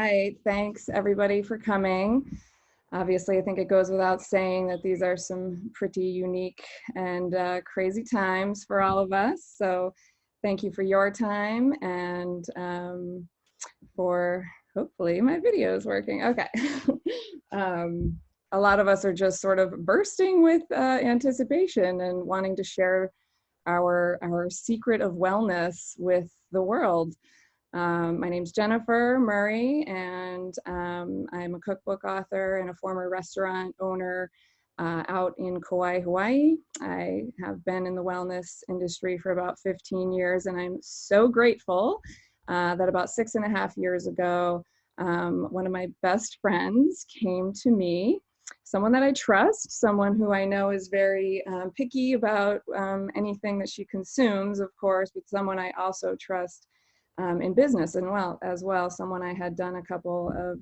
right. Thanks everybody for coming. Obviously, I think it goes without saying that these are some pretty unique and crazy times for all of us. So thank you for your time and for hopefully my video is working. Okay. um, a lot of us are just sort of bursting with anticipation and wanting to share our secret of wellness with the world. My name's Jennifer Murray, and I'm a cookbook author and a former restaurant owner out in Kauai, Hawaii. I have been in the wellness industry for about 15 years, and I'm so grateful that about 6.5 years ago, one of my best friends came to me, someone that I trust, someone who I know is very picky about anything that she consumes, of course, but someone I also trust in business and as well, someone I had done a couple of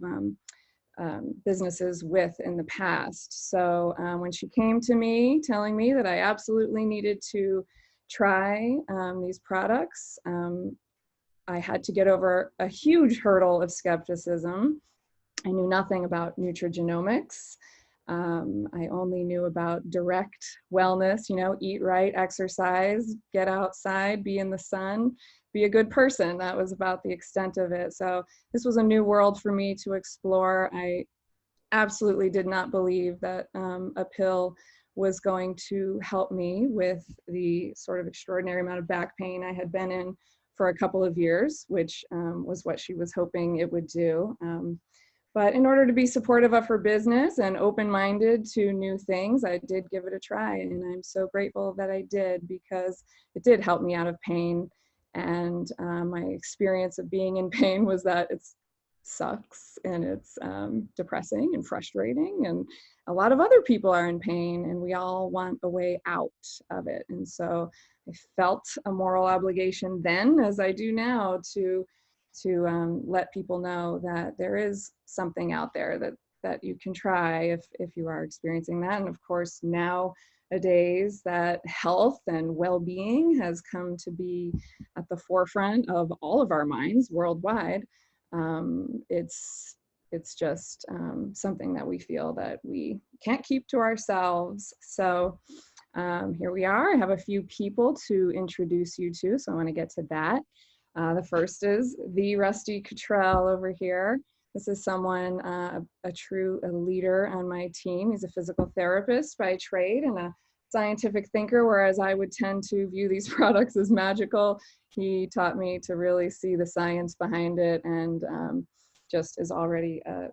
businesses with in the past. So when she came to me telling me that I absolutely needed to try these products, I had to get over a huge hurdle of skepticism. I knew nothing about nutrigenomics. I only knew about direct wellness, eat right, exercise, get outside, be in the sun, be a good person. That was about the extent of it. So this was a new world for me to explore. I absolutely did not believe that a pill was going to help me with the sort of extraordinary amount of back pain I had been in for a couple of years, which was what she was hoping it would do. But in order to be supportive of her business and open-minded to new things, I did give it a try. And I'm so grateful that I did, because it did help me out of pain. And my experience of being in pain was that it sucks and it's depressing and frustrating. And a lot of other people are in pain, and we all want a way out of it. And so I felt a moral obligation then, as I do now, to let people know that there is something out there that you can try if you are experiencing that. And of course, nowadays that health and well-being has come to be at the forefront of all of our minds worldwide. It's just something that we feel that we can't keep to ourselves. So here we are. I have a few people to introduce you to, so I want to get to that. The first is the Rusty Cottrell over here. This is someone, a true leader on my team. He's a physical therapist by trade and a scientific thinker, whereas I would tend to view these products as magical. He taught me to really see the science behind it, and just is already a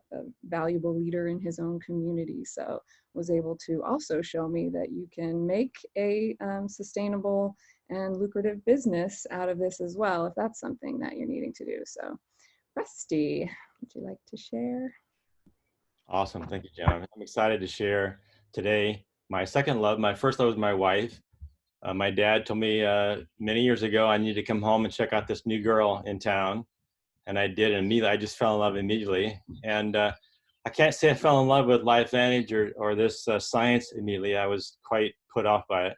valuable leader in his own community. So was able to also show me that you can make a sustainable and lucrative business out of this as well, if that's something that you're needing to do. So Rusty, would you like to share? Awesome. Thank you, Jen. I'm excited to share today my second love. My first love was my wife. My dad told me many years ago I needed to come home and check out this new girl in town. And I did, and immediately I just fell in love immediately. And I can't say I fell in love with LifeVantage or this science immediately. I was quite put off by it.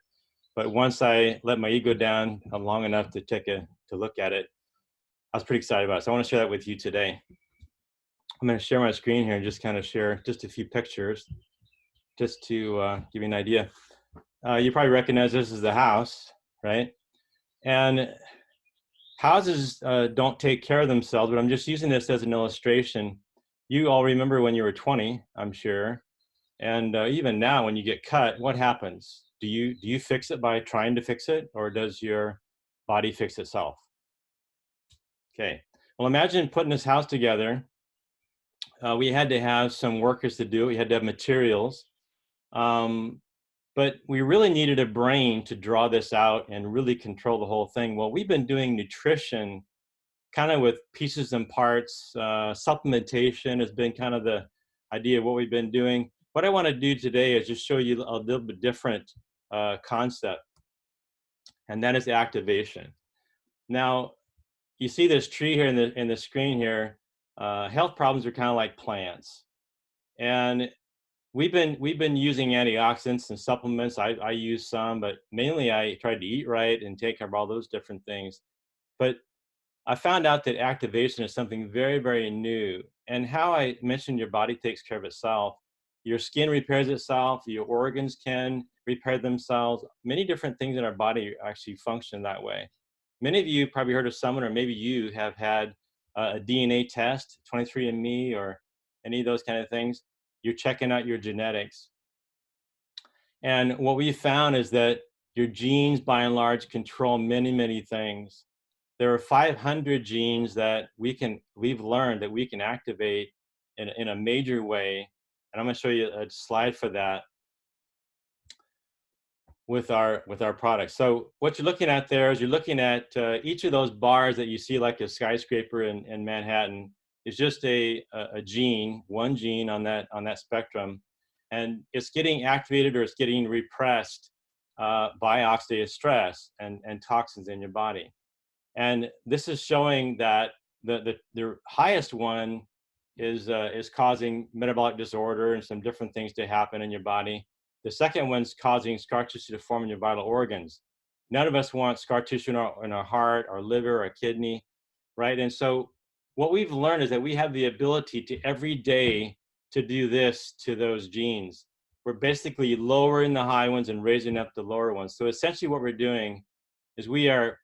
But once I let my ego down long enough to look at it, I was pretty excited about it. So I want to share that with you today. I'm going to share my screen here and just kind of share just a few pictures just to give you an idea. You probably recognize this as the house, right? And houses don't take care of themselves, but I'm just using this as an illustration. You all remember when you were 20, I'm sure. And even now when you get cut, what happens? Do you fix it by trying to fix it, or does your body fix itself? Okay, well, imagine putting this house together. We had to have some workers to do it. We had to have materials. But we really needed a brain to draw this out and really control the whole thing. Well, we've been doing nutrition kind of with pieces and parts. Supplementation has been kind of the idea of what we've been doing. What I want to do today is just show you a little bit different concept, and that is activation. Now, you see this tree here in the screen here. Health problems are kind of like plants, and we've been using antioxidants and supplements. I use some, but mainly I tried to eat right and take care of all those different things. But I found out that activation is something very, very new. And how I mentioned your body takes care of itself, your skin repairs itself, your organs can repair themselves. Many different things in our body actually function that way. Many of you probably heard of someone, or maybe you have had a DNA test, 23andMe, or any of those kind of things. You're checking out your genetics. And what we found is that your genes, by and large, control many, many things. There are 500 genes that we've learned that we can activate in a major way. And I'm going to show you a slide for that with our products. So what you're looking at there is you're looking at each of those bars that you see like a skyscraper in Manhattan is just a gene, one gene on that spectrum, and it's getting activated or it's getting repressed by oxidative stress and toxins in your body. And this is showing that the highest one is causing metabolic disorder and some different things to happen in your body. The second one's causing scar tissue to form in your vital organs. None of us want scar tissue in our heart, our liver, our kidney, right? And so what we've learned is that we have the ability to every day to do this to those genes. We're basically lowering the high ones and raising up the lower ones. So essentially what we're doing is we are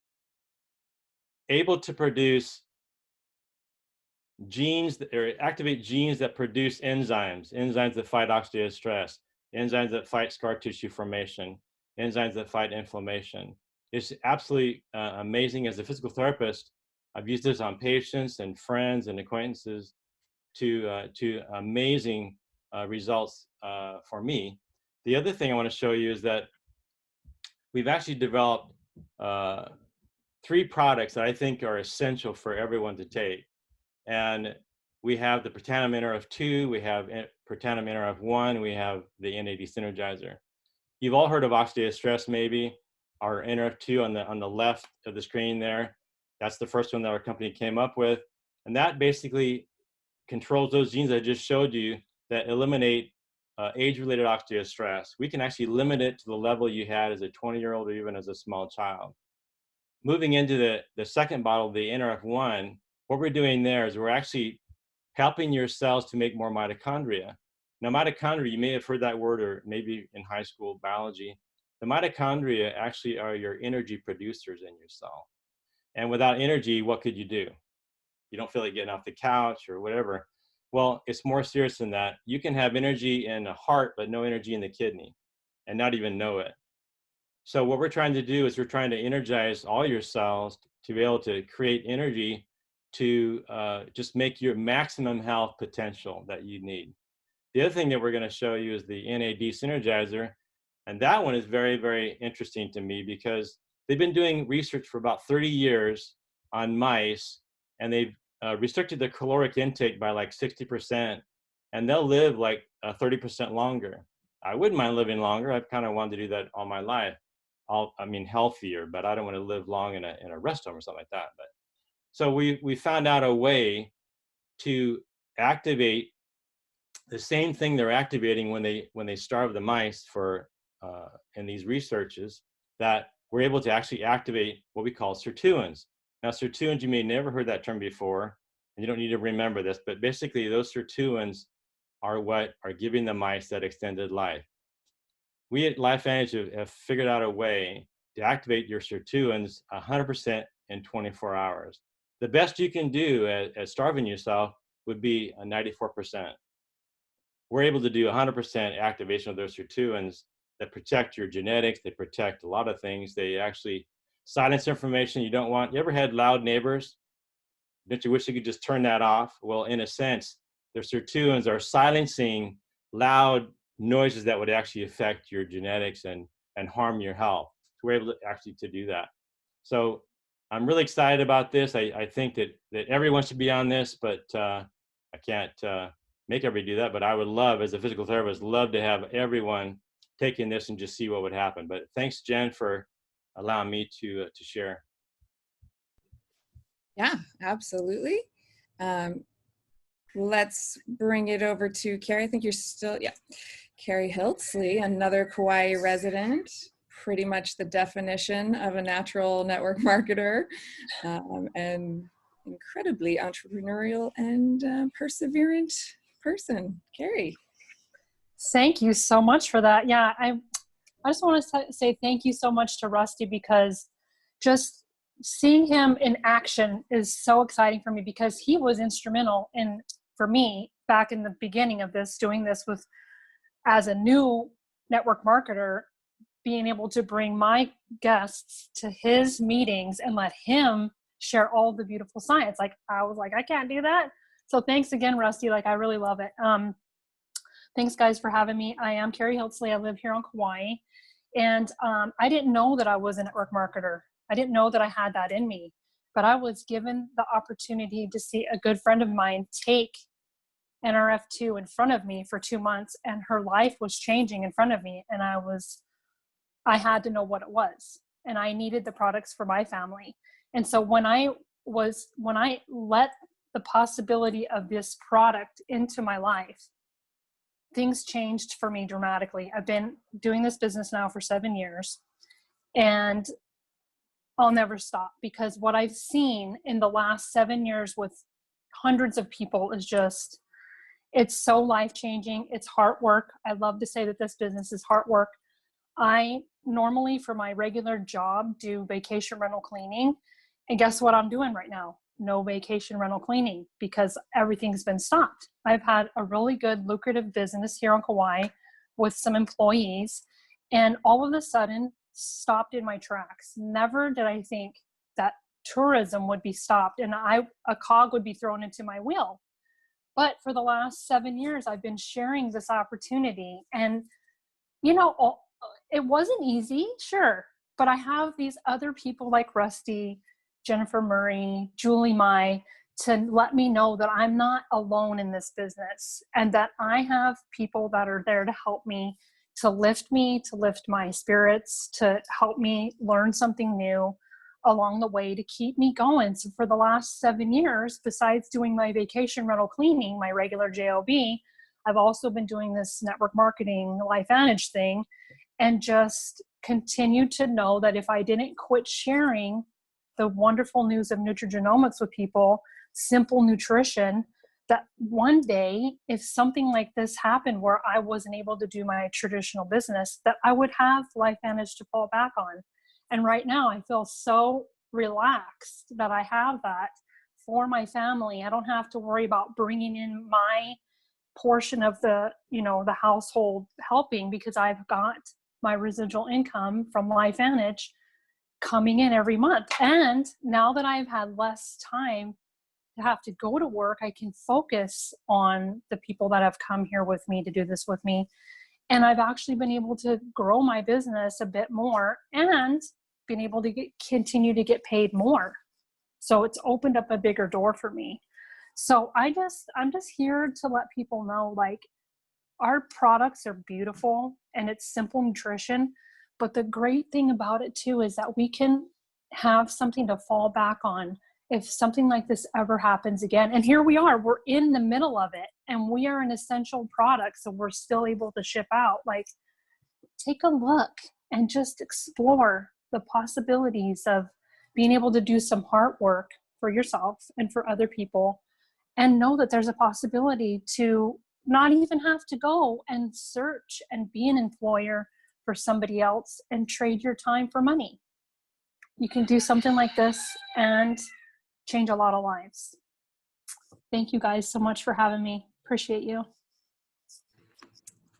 able to produce genes or activate genes that produce enzymes that fight oxidative stress, enzymes that fight scar tissue formation, enzymes that fight inflammation. It's absolutely amazing. As a physical therapist, I've used this on patients and friends and acquaintances to amazing results for me. The other thing I want to show you is that we've actually developed 3 products that I think are essential for everyone to take. And we have the Protandim NRF2, we have Protandim NRF1, we have the NAD Synergizer. You've all heard of oxidative stress, maybe. Our NRF2 on the left of the screen there, that's the first one that our company came up with. And that basically controls those genes I just showed you that eliminate age-related oxidative stress. We can actually limit it to the level you had as a 20-year-old or even as a small child. Moving into the second bottle, the NRF1, what we're doing there is we're actually helping your cells to make more mitochondria. Now, mitochondria, you may have heard that word, or maybe in high school biology. The mitochondria actually are your energy producers in your cell. And without energy, what could you do? You don't feel like getting off the couch or whatever. Well, it's more serious than that. You can have energy in the heart, but no energy in the kidney and not even know it. So what we're trying to do is we're trying to energize all your cells to be able to create energy to just make your maximum health potential that you need. The other thing that we're going to show you is the NAD Synergizer. And that one is very, very interesting to me because they've been doing research for about 30 years on mice, and they've restricted their caloric intake by like 60%, and they'll live like 30% longer. I wouldn't mind living longer. I've kind of wanted to do that all my life. I mean, healthier, but I don't want to live long in a rest home or something like that. But so we found out a way to activate the same thing they're activating when they starve the mice for in these researches, that we're able to actually activate what we call sirtuins. Now, sirtuins, you may have never heard that term before, and you don't need to remember this, but basically those sirtuins are what are giving the mice that extended life. We at LifeVantage have figured out a way to activate your sirtuins 100% in 24 hours. The best you can do at starving yourself would be a 94%. We're able to do 100% activation of those sirtuins that protect your genetics. They protect a lot of things. They actually silence information you don't want. You ever had loud neighbors? Don't you wish you could just turn that off? Well, in a sense, their sirtuins are silencing loud noises that would actually affect your genetics and harm your health. So we're able to actually to do that. So I'm really excited about this. I think that everyone should be on this, but I can't make everybody do that. But I would love, as a physical therapist, love to have everyone taking this and just see what would happen. But thanks, Jen, for allowing me to share. Yeah, absolutely. Let's bring it over to Carrie. I think you're still, yeah. Carrie Hiltsley, another Kauai resident, pretty much the definition of a natural network marketer. And incredibly entrepreneurial and perseverant person. Carrie. Thank you so much for that. Yeah, I just want to say thank you so much to Rusty, because just seeing him in action is so exciting for me, because he was instrumental in, for me, back in the beginning of this, doing this with, as a new network marketer, being able to bring my guests to his meetings and let him share all the beautiful science. Like, I was like, I can't do that. So thanks again, Rusty. Like, I really love it. Thanks guys for having me. I am Carrie Hiltsley. I live here on Kauai. And I didn't know that I was a network marketer. I didn't know that I had that in me, but I was given the opportunity to see a good friend of mine take NRF2 in front of me for 2 months, and her life was changing in front of me. And I had to know what it was, and I needed the products for my family. And so when I let the possibility of this product into my life, things changed for me dramatically. I've been doing this business now for 7 years, and I'll never stop, because what I've seen in the last 7 years with hundreds of people is just, it's so life-changing. It's hard work. I love to say that this business is hard work. I normally, for my regular job, do vacation rental cleaning. And guess what I'm doing right now? No vacation rental cleaning, because everything's been stopped. I've had a really good, lucrative business here on Kauai with some employees, and all of a sudden stopped in my tracks. Never did I think that tourism would be stopped and a cog would be thrown into my wheel. But for the last 7 years, I've been sharing this opportunity, and you know, it wasn't easy, sure, but I have these other people like Rusty, Jennifer Murray, Julie Mai, to let me know that I'm not alone in this business, and that I have people that are there to help me, to lift my spirits, to help me learn something new along the way, to keep me going. So for the last 7 years, besides doing my vacation rental cleaning, my regular JOB, I've also been doing this network marketing LifeVantage thing, and just continue to know that if I didn't quit sharing the wonderful news of Nutrigenomics with people, simple nutrition, that one day, if something like this happened where I wasn't able to do my traditional business, that I would have LifeVantage to fall back on. And right now I feel so relaxed that I have that for my family. I don't have to worry about bringing in my portion of the household helping, because I've got my residual income from LifeVantage coming in every month. And now that I've had less time to have to go to work, I can focus on the people that have come here with me to do this with me. And I've actually been able to grow my business a bit more and been able to continue to get paid more. So it's opened up a bigger door for me. So I'm just here to let people know, like, our products are beautiful and it's simple nutrition. But the great thing about it too is that we can have something to fall back on if something like this ever happens again. And here we are, we're in the middle of it, and we are an essential product, so we're still able to ship out. Like, take a look and just explore the possibilities of being able to do some hard work for yourself and for other people, and know that there's a possibility to not even have to go and search and be an employer for somebody else and trade your time for money. You can do something like this and change a lot of lives. Thank you guys so much for having me. Appreciate you.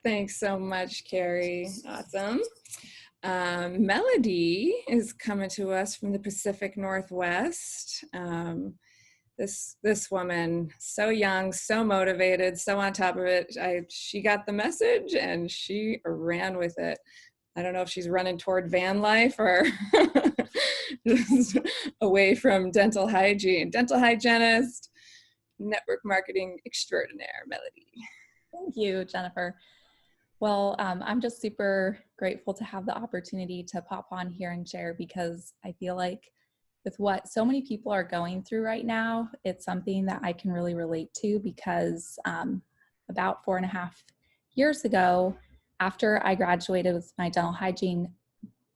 Thanks so much, Carrie. Awesome. Melody is coming to us from the Pacific Northwest. This woman, so young, so motivated, so on top of it. She got the message and she ran with it. I don't know if she's running toward van life or just away from dental hygiene. Dental hygienist, network marketing extraordinaire, Melody. Thank you, Jennifer. Well, I'm just super grateful to have the opportunity to pop on here and share, because I feel like with what so many people are going through right now, it's something that I can really relate to, because about 4.5 years ago, after I graduated with my dental hygiene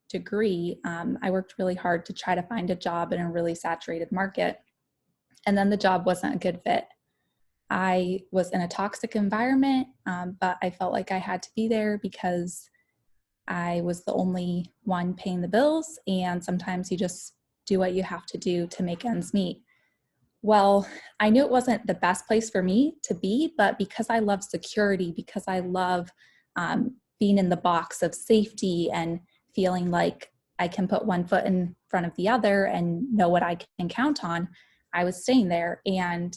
degree, I worked really hard to try to find a job in a really saturated market. And then the job wasn't a good fit. I was in a toxic environment, but I felt like I had to be there because I was the only one paying the bills, and sometimes you just do what you have to do to make ends meet. Well, I knew it wasn't the best place for me to be, but because I love security, because I love being in the box of safety and feeling like I can put one foot in front of the other and know what I can count on, I was staying there. And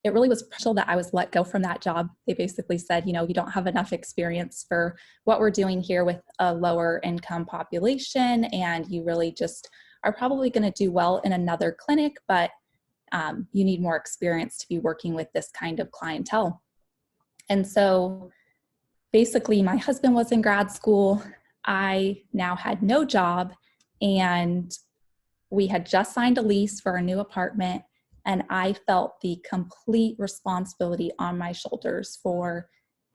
it really was crucial that I was let go from that job. They basically said, you don't have enough experience for what we're doing here with a lower income population, and you really just are probably going to do well in another clinic, but you need more experience to be working with this kind of clientele. And so basically my husband was in grad school. I now had no job, and we had just signed a lease for a new apartment, and I felt the complete responsibility on my shoulders for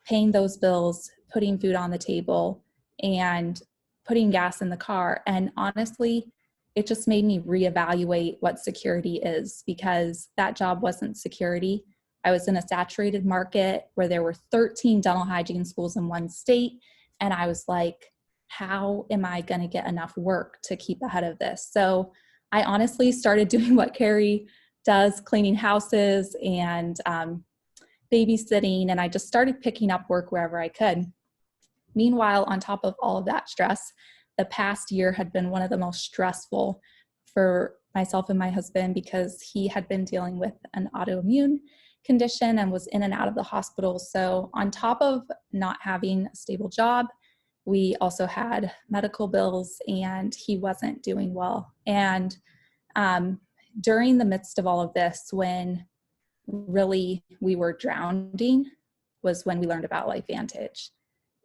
paying those bills, putting food on the table, and putting gas in the car. And honestly, it just made me reevaluate what security is, because that job wasn't security. I was in a saturated market where there were 13 dental hygiene schools in one state. And I was like, how am I going to get enough work to keep ahead of this? So I honestly started doing what Carrie does, cleaning houses and babysitting, and I just started picking up work wherever I could. Meanwhile, on top of all of that stress, the past year had been one of the most stressful for myself and my husband, because he had been dealing with an autoimmune condition and was in and out of the hospital. So on top of not having a stable job, we also had medical bills, and he wasn't doing well. And during the midst of all of this, when really we were drowning, was when we learned about LifeVantage.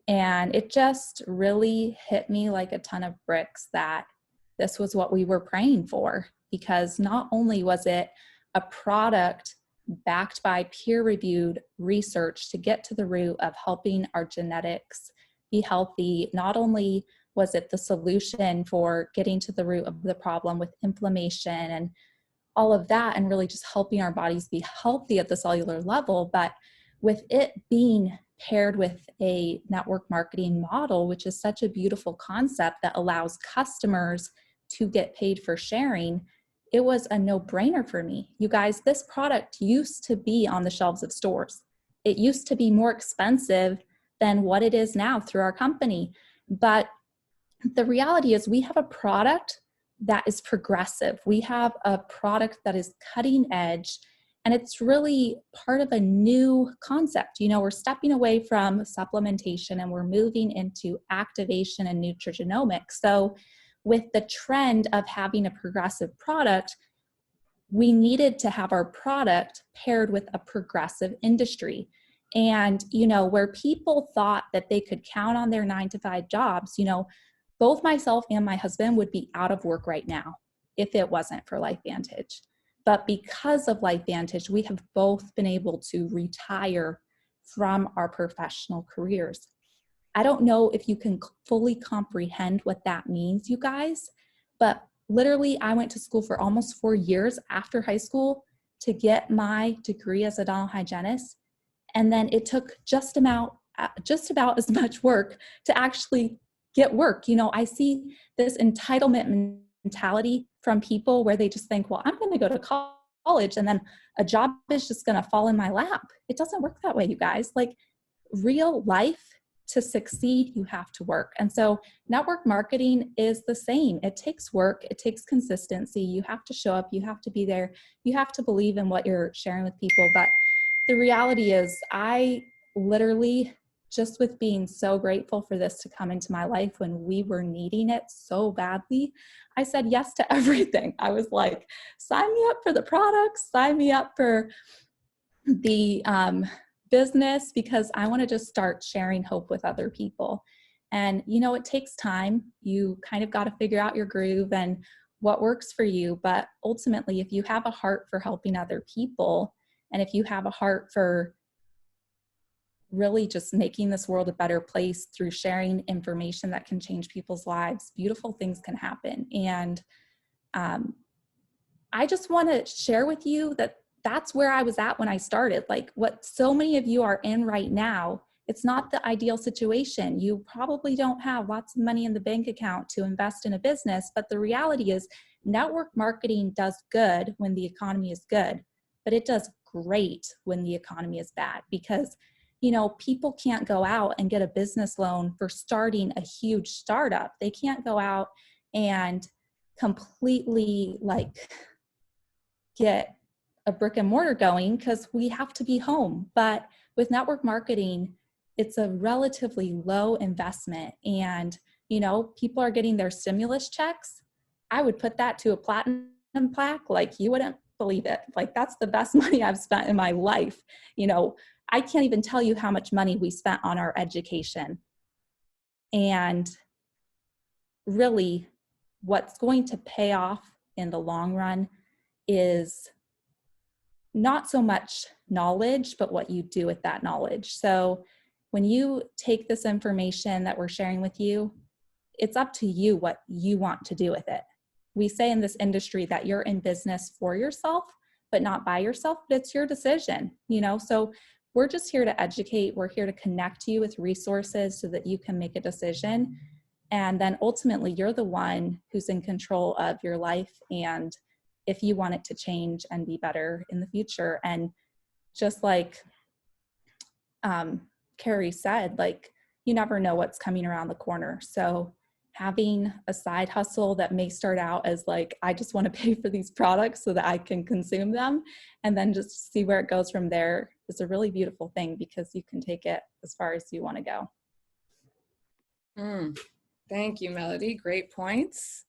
And it just really hit me like a ton of bricks that this was what we were praying for, because not only was it a product backed by peer-reviewed research to get to the root of helping our genetics be healthy, not only was it the solution for getting to the root of the problem with inflammation and all of that, and really just helping our bodies be healthy at the cellular level, but with it being paired with a network marketing model, which is such a beautiful concept that allows customers to get paid for sharing, it was a no-brainer for me. You guys, this product used to be on the shelves of stores. It used to be more expensive than what it is now through our company. But the reality is we have a product that is progressive. We have a product that is cutting edge, and it's really part of a new concept. We're stepping away from supplementation and we're moving into activation and nutrigenomics. So with the trend of having a progressive product, we needed to have our product paired with a progressive industry. And, where people thought that they could count on their 9-to-5 jobs, both myself and my husband would be out of work right now if it wasn't for LifeVantage. But because of LifeVantage, we have both been able to retire from our professional careers. I don't know if you can fully comprehend what that means, you guys, but literally I went to school for almost 4 years after high school to get my degree as a dental hygienist. And then it took just about as much work to actually get work. I see this entitlement mentality from people where they just think, well, I'm going to go to college and then a job is just going to fall in my lap. It doesn't work that way, you guys. Like, real life, to succeed, you have to work. And so network marketing is the same. It takes work. It takes consistency. You have to show up. You have to be there. You have to believe in what you're sharing with people. But the reality is, I literally, just with being so grateful for this to come into my life when we were needing it so badly, I said yes to everything. I was like, sign me up for the products, sign me up for the business, because I want to just start sharing hope with other people. And, it takes time. You kind of got to figure out your groove and what works for you. But ultimately, if you have a heart for helping other people, and if you have a heart for really just making this world a better place through sharing information that can change people's lives, beautiful things can happen. And I just want to share with you that that's where I was at when I started. Like what so many of you are in right now, it's not the ideal situation. You probably don't have lots of money in the bank account to invest in a business, but the reality is network marketing does good when the economy is good, but it does great when the economy is bad because, you know, people can't go out and get a business loan for starting a huge startup. They can't go out and completely like get a brick and mortar going because we have to be home. But with network marketing, it's a relatively low investment. And, you know, people are getting their stimulus checks. I would put that to a platinum plaque like you wouldn't believe it. Like that's the best money I've spent in my life. You know, I can't even tell you how much money we spent on our education. And really, what's going to pay off in the long run is not so much knowledge, but what you do with that knowledge. So when you take this information that we're sharing with you, it's up to you what you want to do with it. We say in this industry that you're in business for yourself, but not by yourself, but it's your decision, you know? So we're just here to educate. We're here to connect you with resources so that you can make a decision. And then ultimately you're the one who's in control of your life and if you want it to change and be better in the future. And just like Carrie said, like, you never know what's coming around the corner. So having a side hustle that may start out as like, I just want to pay for these products so that I can consume them and then just see where it goes from there is a really beautiful thing because you can take it as far as you want to go. Thank you, Melody. Great points.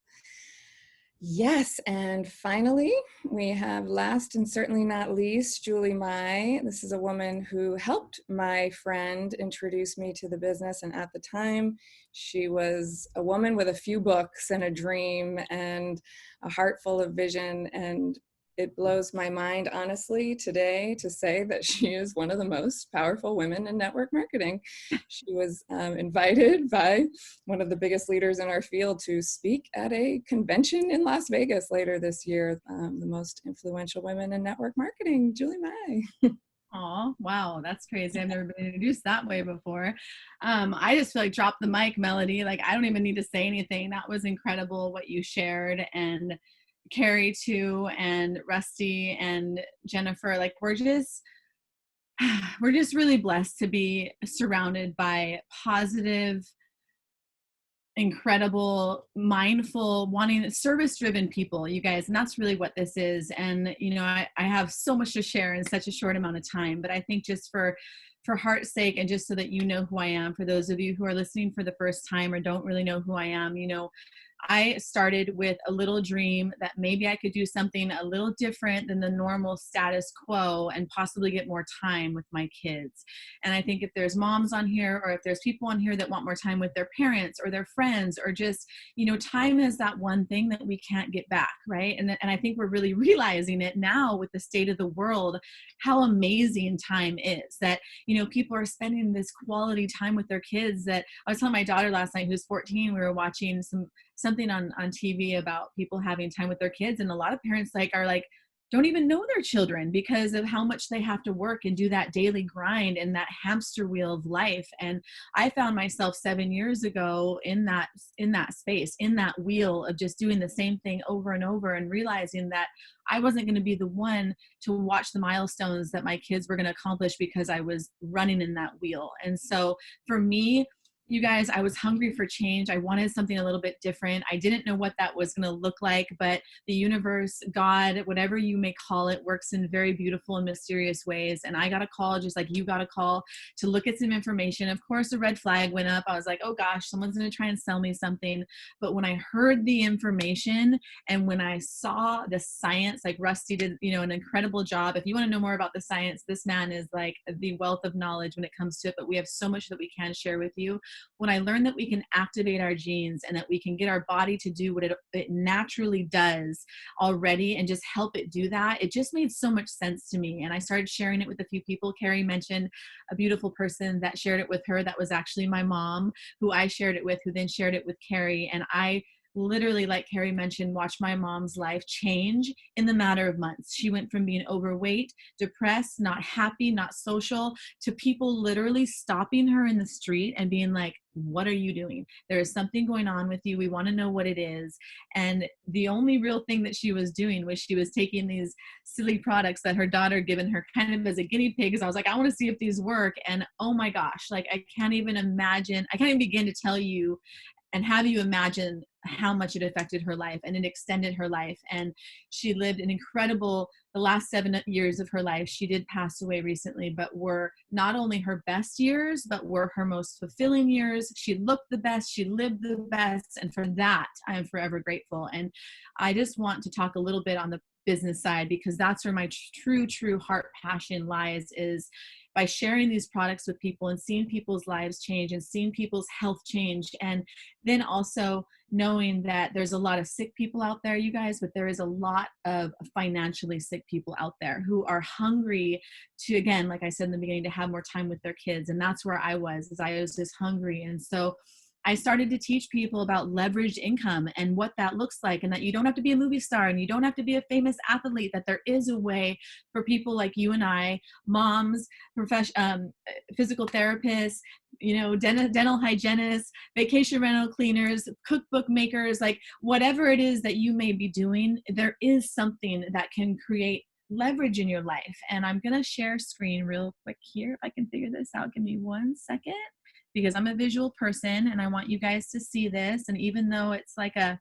Yes, and finally, we have last and certainly not least, Julie Mai. This is a woman who helped my friend introduce me to the business, and at the time, she was a woman with a few books and a dream and a heart full of vision, and it blows my mind, honestly, today to say that she is one of the most powerful women in network marketing. She was invited by one of the biggest leaders in our field to speak at a convention in Las Vegas later this year, the most influential women in network marketing, Julie Mai. Oh, wow. That's crazy. I've never been introduced that way before. I just feel like drop the mic, Melody. Like, I don't even need to say anything. That was incredible what you shared. And Carrie too, and Rusty and Jennifer, like we're just really blessed to be surrounded by positive, incredible, mindful, wanting service-driven people, you guys, and that's really what this is. And you know, I have so much to share in such a short amount of time, but I think just for heart's sake, and just so that you know who I am, for those of you who are listening for the first time or don't really know who I am, you know, I started with a little dream that maybe I could do something a little different than the normal status quo and possibly get more time with my kids. And I think if there's moms on here, or if there's people on here that want more time with their parents or their friends, or just, you know, time is that one thing that we can't get back, right? And I think we're really realizing it now with the state of the world, how amazing time is, that, you know, people are spending this quality time with their kids. That I was telling my daughter last night, who's 14, we were watching something on TV about people having time with their kids, and a lot of parents don't even know their children because of how much they have to work and do that daily grind and that hamster wheel of life. And I found myself 7 years ago in that space, in that wheel of just doing the same thing over and over, and realizing that I wasn't going to be the one to watch the milestones that my kids were going to accomplish because I was running in that wheel. And so for me, you guys, I was hungry for change. I wanted something a little bit different. I didn't know what that was going to look like, but the universe, God, whatever you may call it, works in very beautiful and mysterious ways. And I got a call, just like you got a call, to look at some information. Of course, a red flag went up. I was like, oh gosh, someone's going to try and sell me something. But when I heard the information and when I saw the science, like Rusty did, you know, an incredible job. If you want to know more about the science, this man is like the wealth of knowledge when it comes to it, but we have so much that we can share with you. When I learned that we can activate our genes and that we can get our body to do what it naturally does already and just help it do that, it just made so much sense to me. And I started sharing it with a few people. Carrie mentioned a beautiful person that shared it with her. That was actually my mom, who I shared it with, who then shared it with Carrie. And I literally, like Carrie mentioned, watched my mom's life change in the matter of months. She went from being overweight, depressed, not happy, not social, to people literally stopping her in the street and being like, what are you doing? There is something going on with you. We want to know what it is. And the only real thing that she was doing was she was taking these silly products that her daughter had given her kind of as a guinea pig. Because I was like, I want to see if these work. And oh my gosh, like I can't even imagine, I can't even begin to tell you and have you imagine how much it affected her life, and it extended her life. And she lived an incredible, the last 7 years of her life. She did pass away recently, but were not only her best years, but were her most fulfilling years. She looked the best, she lived the best. And for that, I am forever grateful. And I just want to talk a little bit on the business side, because that's where my true heart passion lies, is by sharing these products with people and seeing people's lives change and seeing people's health change. And then also knowing that there's a lot of sick people out there, you guys, but there is a lot of financially sick people out there who are hungry to, again, like I said in the beginning, to have more time with their kids. And that's where I was just hungry. And so I started to teach people about leveraged income and what that looks like, and that you don't have to be a movie star and you don't have to be a famous athlete, that there is a way for people like you and I, moms, physical therapists, dental hygienists, vacation rental cleaners, cookbook makers, like whatever it is that you may be doing, there is something that can create leverage in your life. And I'm going to share screen real quick here. If I can figure this out, give me 1 second, because I'm a visual person and I want you guys to see this. And even though it's like a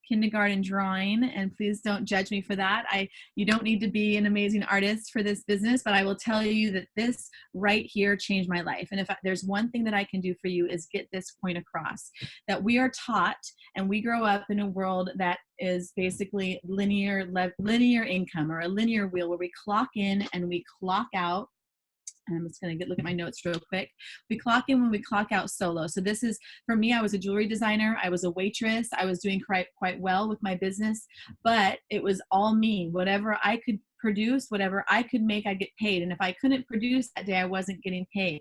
kindergarten drawing, and please don't judge me for that, you don't need to be an amazing artist for this business, but I will tell you that this right here changed my life. And if there's one thing that I can do for you, is get this point across, that we are taught and we grow up in a world that is basically linear income, or a linear wheel, where we clock in and we clock out. I'm just going to look at my notes real quick. We clock in when we clock out solo. So this is, for me, I was a jewelry designer. I was a waitress. I was doing quite well with my business, but it was all me. Whatever I could produce, whatever I could make, I get paid. And if I couldn't produce that day, I wasn't getting paid.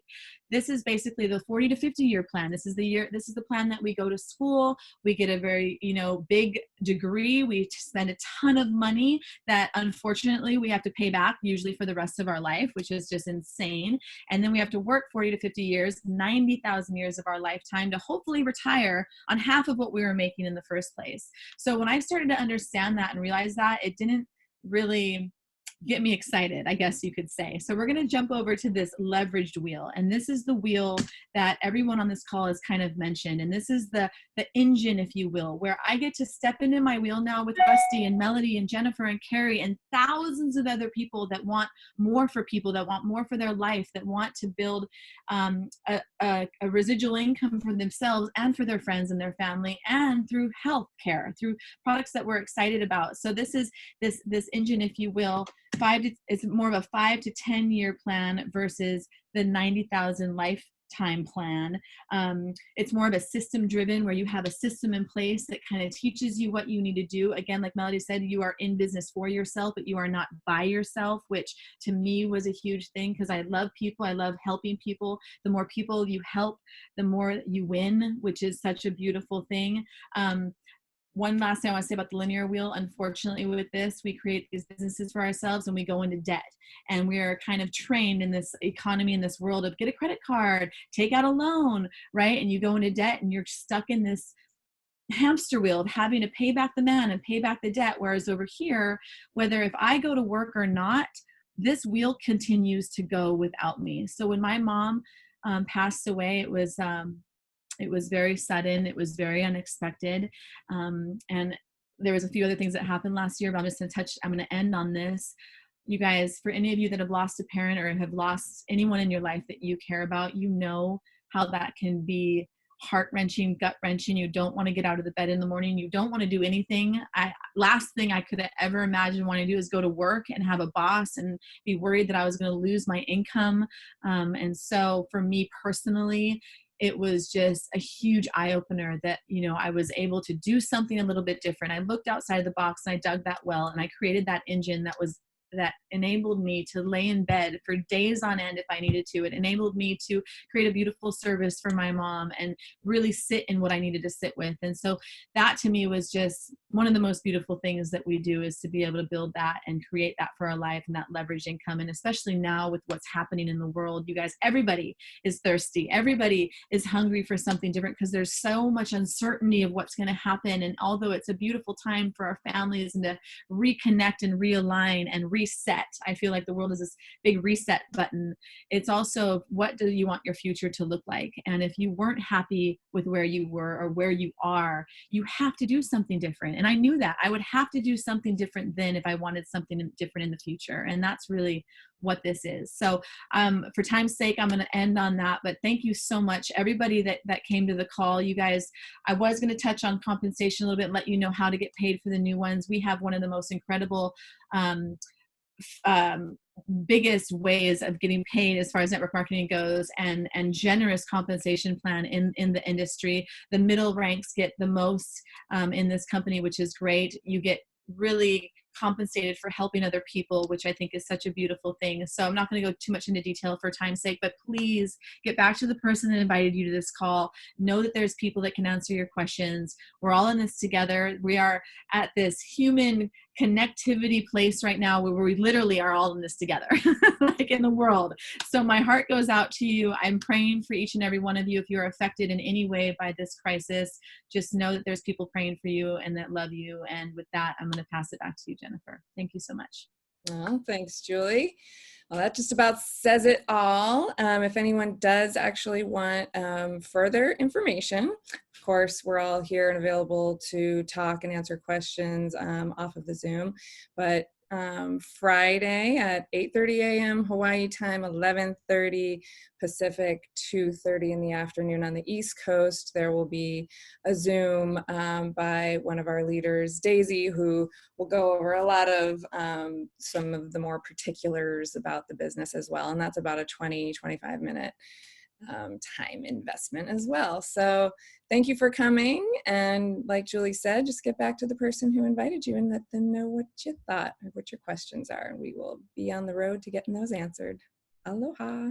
This is basically the 40 to 50 year plan. This is the plan that we go to school. We get a very, big degree. We spend a ton of money that unfortunately we have to pay back, usually for the rest of our life, which is just insane. And then we have to work 40 to 50 years, 90,000 years of our lifetime to hopefully retire on half of what we were making in the first place. So when I started to understand that and realize that, it didn't really get me excited, I guess you could say. So we're going to jump over to this leveraged wheel. And this is the wheel that everyone on this call has kind of mentioned. And this is the engine, if you will, where I get to step into my wheel now with Rusty and Melody and Jennifer and Carrie and thousands of other people that want more for people, that want more for their life, that want to build a residual income for themselves and for their friends and their family, and through health care, through products that we're excited about. So this is this engine, if you will. It's more of a 5 to 10 year plan versus the 90,000 lifetime plan. It's more of a system driven, where you have a system in place that kind of teaches you what you need to do. Again, like Melody said, you are in business for yourself, but you are not by yourself, which to me was a huge thing, because I love people. I love helping people. The more people you help, the more you win, which is such a beautiful thing. One last thing I want to say about the linear wheel. Unfortunately, with this, we create these businesses for ourselves and we go into debt. And we are kind of trained in this economy, in this world of get a credit card, take out a loan, right? And you go into debt and you're stuck in this hamster wheel of having to pay back the man and pay back the debt. Whereas over here, whether if I go to work or not, this wheel continues to go without me. So when my mom passed away, it was very sudden. It was very unexpected. And there was a few other things that happened last year, but I'm going to end on this. You guys, for any of you that have lost a parent or have lost anyone in your life that you care about, you know how that can be heart-wrenching, gut-wrenching. You don't want to get out of the bed in the morning. You don't want to do anything. Last thing I could ever imagine wanting to do is go to work and have a boss and be worried that I was going to lose my income. And so for me personally, it was just a huge eye-opener that, I was able to do something a little bit different. I looked outside the box and I dug that well and I created that engine that was that enabled me to lay in bed for days on end if I needed to. It enabled me to create a beautiful service for my mom and really sit in what I needed to sit with. And so that to me was just one of the most beautiful things that we do, is to be able to build that and create that for our life and that leverage income. And especially now with what's happening in the world, you guys, everybody is thirsty. Everybody is hungry for something different because there's so much uncertainty of what's going to happen. And although it's a beautiful time for our families and to reconnect and realign and reset, I feel like the world is this big reset button. It's also, what do you want your future to look like? And if you weren't happy with where you were or where you are, you have to do something different. And I knew that I would have to do something different then if I wanted something different in the future. And that's really what this is. So for time's sake, I'm going to end on that, but thank you so much, everybody that came to the call. You guys, I was going to touch on compensation a little bit, let you know how to get paid for the new ones. We have one of the most incredible biggest ways of getting paid as far as network marketing goes, and generous compensation plan in the industry. The middle ranks get the most in this company, which is great. You get really compensated for helping other people, which I think is such a beautiful thing. So I'm not going to go too much into detail for time's sake, but please get back to the person that invited you to this call. Know that there's people that can answer your questions. We're all in this together. We are at this human connectivity place right now where we literally are all in this together, like in the world. So my heart goes out to you. I'm praying for each and every one of you. If you're affected in any way by this crisis, just know that there's people praying for you and that love you. And with that, I'm going to pass it back to you, Jennifer. Thank you so much. Well, thanks, Julie. Well, that just about says it all. If anyone does actually want further information, of course, we're all here and available to talk and answer questions off of the Zoom. But Friday at 8:30 a.m. Hawaii time, 11:30 Pacific, 2:30 in the afternoon on the East Coast, there will be a Zoom by one of our leaders, Daisy, who will go over a lot of some of the more particulars about the business as well. And that's about a 20-25 minute time investment as well. So thank you for coming. And like Julie said, just get back to the person who invited you and let them know what you thought or what your questions are. And we will be on the road to getting those answered. Aloha.